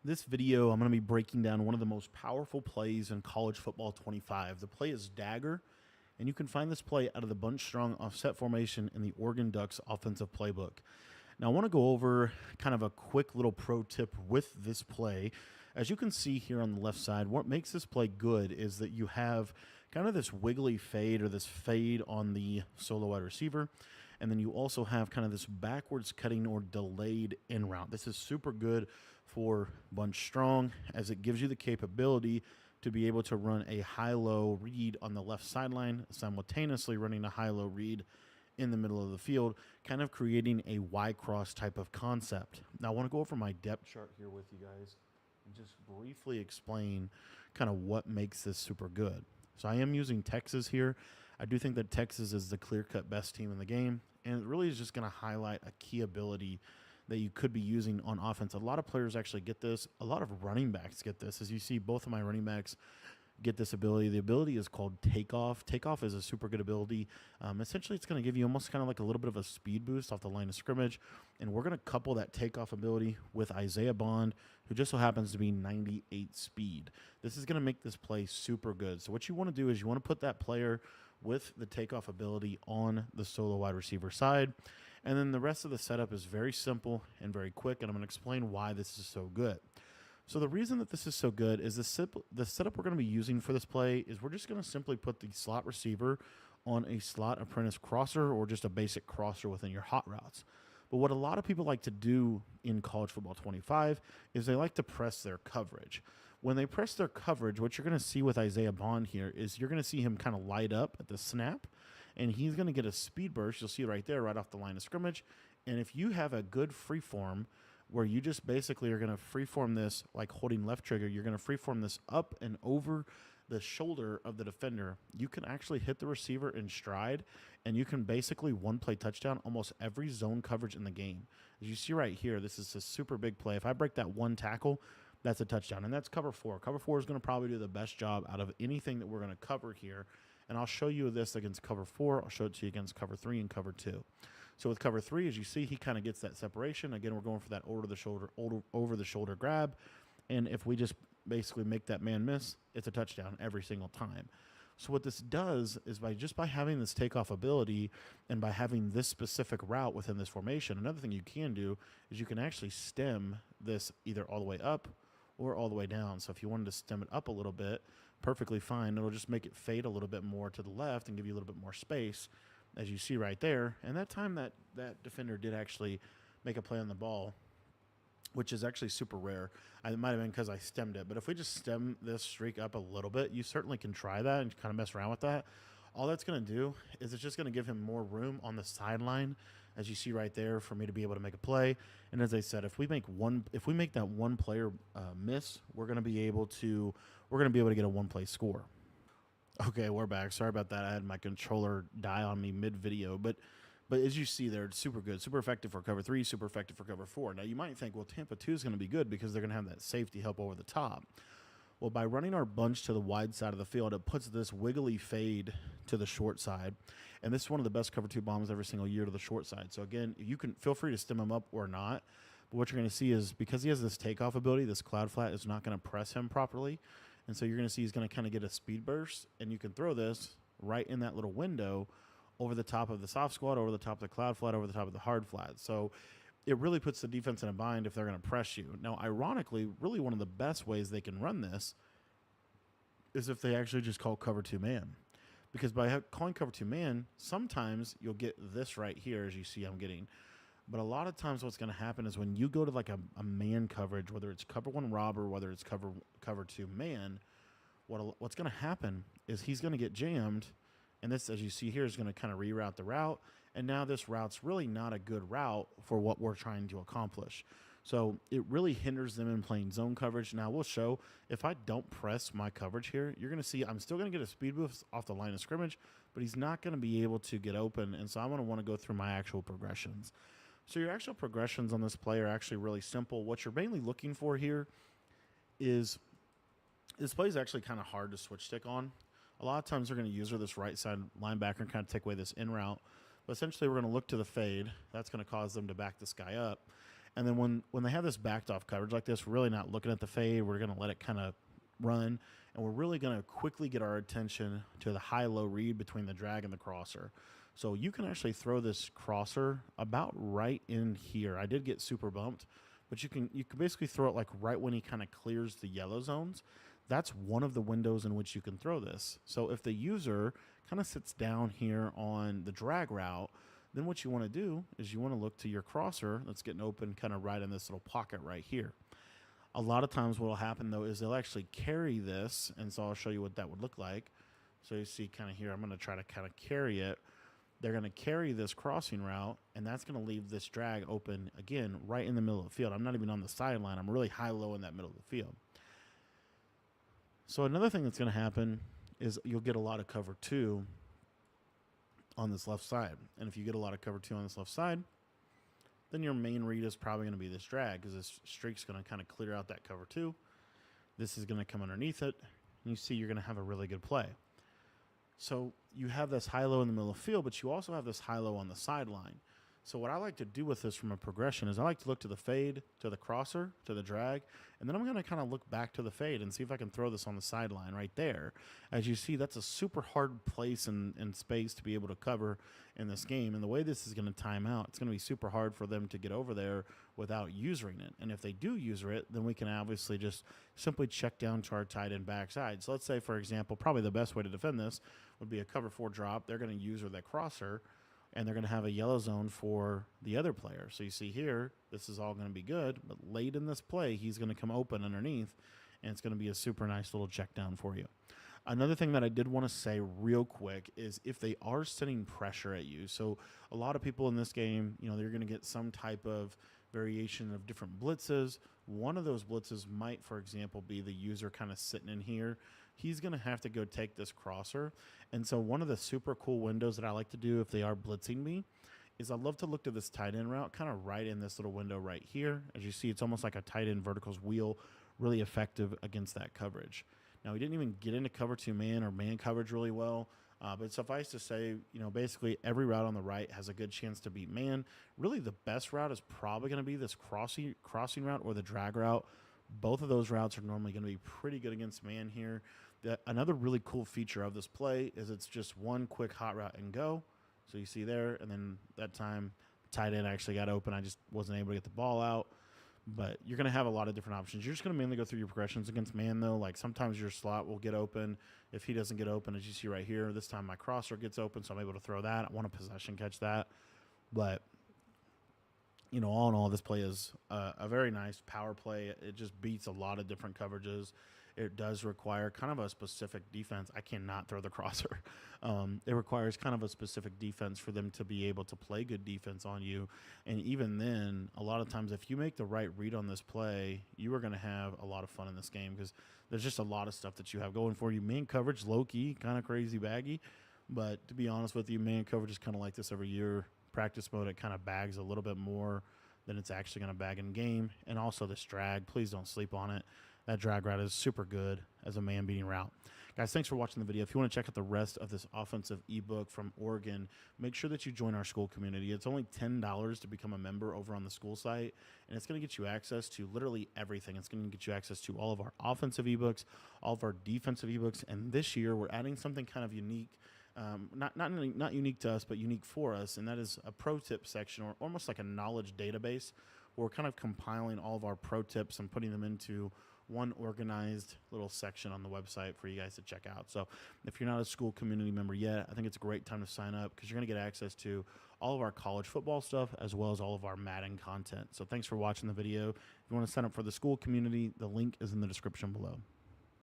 This video, I'm going to be breaking down one of the most powerful plays in college football 25. The play is dagger, and you can find this play out of the bunch strong offset formation in the Oregon Ducks offensive playbook. Now, I want to go over kind of a quick little pro tip with this play. As you can see here on the left side, what makes this play good is that you have kind of this wiggly fade or this fade on the solo wide receiver. And then you also have kind of this backwards cutting or delayed in route. This is super good for bunch strong as it gives you the capability to be able to run a high-low read on the left sideline, simultaneously running a high-low read in the middle of the field, kind of creating a Y-cross type of concept. Now, I want to go over my depth chart here with you guys and just briefly explain kind of what makes this super good. So I am using Texas here. I do think that Texas is the clear-cut best team in the game, and it really is just going to highlight a key ability that you could be using on offense. A lot of players actually get this. A lot of running backs get this. As you see, both of my running backs get this ability. The ability is called takeoff. Takeoff is a super good ability. Essentially, it's going to give you almost kind of like a little bit of a speed boost off the line of scrimmage, and we're going to couple that takeoff ability with Isaiah Bond, who just so happens to be 98 speed. This is going to make this play super good. So what you want to do is you want to put that player with the takeoff ability on the solo wide receiver side. And then the rest of the setup is very simple and very quick, and I'm going to explain why this is so good. So the reason that this is so good is the setup we're going to be using for this play is we're just going to simply put the slot receiver on a slot apprentice crosser or just a basic crosser within your hot routes. But what a lot of people like to do in college football 25 is they like to press their coverage. When they press their coverage, what you're going to see with Isaiah Bond here is you're going to see him kind of light up at the snap, and he's going to get a speed burst. You'll see right there, right off the line of scrimmage. And if you have a good free form where you just basically are going to freeform this like holding left trigger, you're going to freeform this up and over the shoulder of the defender, you can actually hit the receiver in stride, and you can basically one-play touchdown almost every zone coverage in the game. As you see right here, this is a super big play. If I break that one tackle, that's a touchdown, and that's cover four. Cover four is going to probably do the best job out of anything that we're going to cover here, and I'll show you this against cover four. I'll show it to you against cover three and cover two. So with cover three, as you see, he kind of gets that separation. Again, we're going for that over the shoulder grab, and if we just basically make that man miss, it's a touchdown every single time. So what this does is by having this takeoff ability and by having this specific route within this formation, another thing you can do is you can actually stem this either all the way up or all the way down. So if you wanted to stem it up a little bit, perfectly fine. It'll just make it fade a little bit more to the left and give you a little bit more space, as you see right there. And that time that defender did actually make a play on the ball, which is actually super rare. It might have been because I stemmed it. But if we just stem this streak up a little bit, you certainly can try that and kind of mess around with that. All that's going to do is it's just going to give him more room on the sideline, as you see right there, for me to be able to make a play. And as I said, if we make that one player miss, we're going to be able to get a one-play score. Okay, we're back. Sorry about that. I had my controller die on me mid-video, but as you see there, it's super good, super effective for cover three, super effective for cover four. Now, you might think, well, Tampa 2 is going to be good because they're going to have that safety help over the top. Well, by running our bunch to the wide side of the field, it puts this wiggly fade to the short side. And this is one of the best cover two bombs every single year to the short side. So, again, you can feel free to stem him up or not. But what you're going to see is because he has this takeoff ability, this cloud flat is not going to press him properly. And so you're going to see he's going to kind of get a speed burst. And you can throw this right in that little window over the top of the soft squat, over the top of the cloud flat, over the top of the hard flat. So it really puts the defense in a bind if they're going to press you. Now, ironically, really one of the best ways they can run this is if they actually just call cover two man. Because by calling cover two man, sometimes you'll get this right here, as you see I'm getting. But a lot of times what's going to happen is when you go to like a man coverage, whether it's cover one robber, whether it's cover two man, what's going to happen is he's going to get jammed. And this, as you see here, is going to kind of reroute the route. And now this route's really not a good route for what we're trying to accomplish. So it really hinders them in playing zone coverage. Now, we'll show if I don't press my coverage here, you're going to see I'm still going to get a speed boost off the line of scrimmage, but he's not going to be able to get open. And so I'm going to want to go through my actual progressions. So your actual progressions on this play are actually really simple. What you're mainly looking for here is this play is actually kind of hard to switch stick on. A lot of times they're going to use this right side linebacker and kind of take away this in route. But essentially we're going to look to the fade. That's going to cause them to back this guy up. And then when they have this backed off coverage like this, we're really not looking at the fade. We're going to let it kind of run, and we're really going to quickly get our attention to the high-low read between the drag and the crosser. So you can actually throw this crosser about right in here. I did get super bumped, but you can basically throw it like right when he kind of clears the yellow zones. That's one of the windows in which you can throw this. So if the user kind of sits down here on the drag route, then what you want to do is you want to look to your crosser that's getting open kind of right in this little pocket right here. A lot of times what will happen, though, is they'll actually carry this, and so I'll show you what that would look like. So you see kind of here, I'm going to try to kind of carry it. They're going to carry this crossing route, and that's going to leave this drag open, again, right in the middle of the field. I'm not even on the sideline. I'm really high-low in that middle of the field. So another thing that's going to happen is you'll get a lot of cover 2 on this left side. And if you get a lot of cover 2 on this left side, then your main read is probably going to be this drag, because this streak's going to kind of clear out that cover 2. This is going to come underneath it, and you see you're going to have a really good play. So you have this high-low in the middle of the field, but you also have this high-low on the sideline. So what I like to do with this from a progression is I like to look to the fade, to the crosser, to the drag, and then I'm going to kind of look back to the fade and see if I can throw this on the sideline right there. As you see, that's a super hard place and space to be able to cover in this game. And the way this is going to time out, it's going to be super hard for them to get over there without using it. And if they do user it, then we can obviously just simply check down to our tight end backside. So let's say, for example, probably the best way to defend this would be a cover 4 drop. They're going to user that crosser, and they're going to have a yellow zone for the other player. So you see here, this is all going to be good, but late in this play, he's going to come open underneath, and it's going to be a super nice little check down for you. Another thing that I did want to say real quick is if they are sending pressure at you, so a lot of people in this game, they're going to get some type of variation of different blitzes. One of those blitzes might, for example, be the user kind of sitting in here. He's going to have to go take this crosser. And so one of the super cool windows that I like to do if they are blitzing me is I love to look to this tight end route kind of right in this little window right here. As you see, it's almost like a tight end verticals wheel, really effective against that coverage. Now, he didn't even get into cover 2 man or man coverage really well. But suffice to say, basically every route on the right has a good chance to beat man. Really, the best route is probably going to be this crossing route or the drag route. Both of those routes are normally going to be pretty good against man here. Another really cool feature of this play is it's just one quick hot route and go. So you see there, and then that time, tight end actually got open. I just wasn't able to get the ball out. But you're going to have a lot of different options. You're just going to mainly go through your progressions against man, though. Like sometimes your slot will get open. If he doesn't get open, as you see right here, this time my crosser gets open, so I'm able to throw that. I want a possession catch that. But, all in all, this play is a very nice power play. It just beats a lot of different coverages. It does require kind of a specific defense. I cannot throw the crosser. It requires kind of a specific defense for them to be able to play good defense on you. And even then, a lot of times, if you make the right read on this play, you are going to have a lot of fun in this game because there's just a lot of stuff that you have going for you. Man coverage, low-key, kind of crazy baggy. But to be honest with you, man coverage is kind of like this every year. Practice mode, it kind of bags a little bit more than it's actually going to bag in game. And also this drag, please don't sleep on it. That drag route is super good as a man-beating route. Guys, thanks for watching the video. If you want to check out the rest of this offensive ebook from Oregon, make sure that you join our school community. It's only $10 to become a member over on the school site, and it's going to get you access to literally everything. It's going to get you access to all of our offensive ebooks, all of our defensive ebooks, and this year we're adding something kind of unique. Not unique to us, but unique for us, and that is a pro tip section, or almost like a knowledge database, where we're kind of compiling all of our pro tips and putting them into one organized little section on the website for you guys to check out. So if you're not a school community member yet, I think it's a great time to sign up because you're going to get access to all of our college football stuff as well as all of our Madden content. So thanks for watching the video. If you want to sign up for the school community, the link is in the description below.